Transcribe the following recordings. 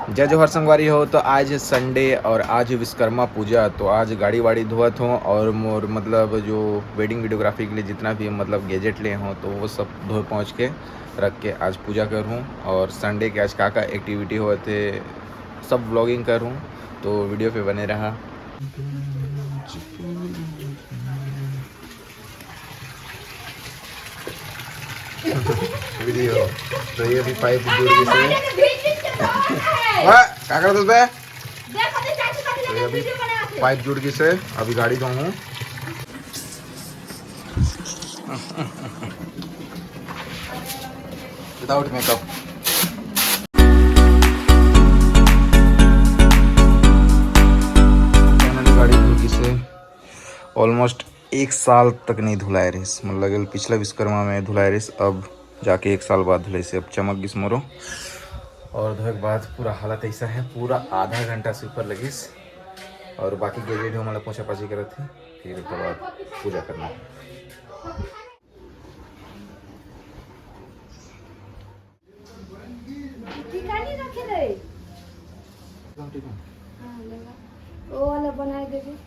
जय जोहर संगवारी हो। तो आज संडे और आज विश्वकर्मा पूजा, तो आज गाड़ी वाड़ी धोत हो और मोर मतलब जो वेडिंग वीडियोग्राफी के लिए जितना भी मतलब गैजेट लिए हों तो वो सब धो पहुँच के रख के आज पूजा करूँ। और संडे के आज का एक्टिविटी होते सब व्लॉगिंग करूँ, तो वीडियो पे बने रहा। वीडियो तो ये भी पाइप जुड़ गई क्या कर दे, तो अभी पाइप जुड़ गई से अभी गाड़ी धोऊं। विदाउट मेकअप गाड़ी धुल गई से ऑलमोस्ट 1 साल तक नहीं धुलाए रही, मतलब लगे पिछला विश्वकर्मा में धुलाए रही, अब जाके 1 साल बाद धुलाई से अब चमक गिस मोरो। और धोए के बाद पूरा हालत ऐसा है, पूरा आधा घंटा से ऊपर लगिस और बाकी गैजेट हमारा पोछा पाछी करत थे, फिर उसके बाद पूजा करना। वो वाला बनाए देगी।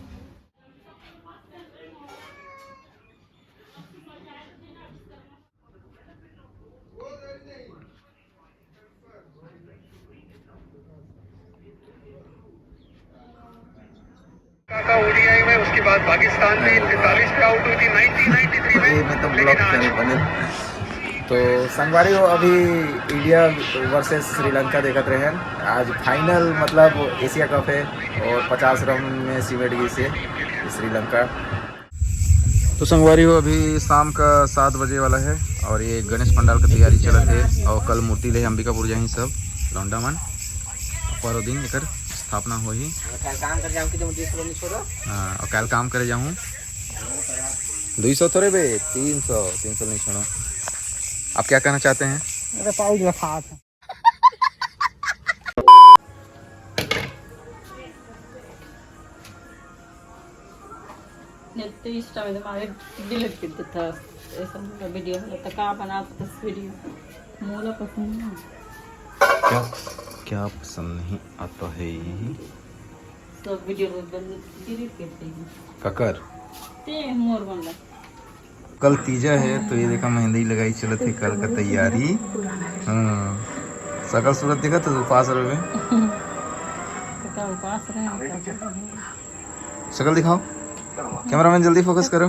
ओडीआई में उसके बाद पाकिस्तान में 43 पे आउट हुई थी 1993 में। तो ब्लॉक करे बने। तो संगवारी हो अभी इंडिया वर्सेस श्रीलंका देखत रहे हैं। आज फाइनल मतलब एशिया कप है और 50 रन में सिमट गई से श्रीलंका। तो संगवारी हो अभी शाम का 7 बजे वाला है और ये गणेश पंडाल की तैयारी चलत है और कल मूर्ति ले अंबिकापुर जाही सब लौंडा मन पर दिन एक स्थापना हो ही। हाँ और कल काम करे जाऊँ 200 थोड़े बे 300 नहीं छोड़ो। आप क्या कहना चाहते हैं? डिलीट कर देता ऐसा वीडियो तो का बना वीडियो मोला पसंद नहीं। क्या पसंद नहीं आता है यही सब वीडियो डिलीट करते हैं ककर। ते मोर बनला कल तीजा है तो ये देखा मेहंदी लगाई चलत है कल का तैयारी। हाँ सकल सूरत देखा तो उपास रहे का उपास रहे शकल दिखाओ, कैमरामैन जल्दी फोकस करो।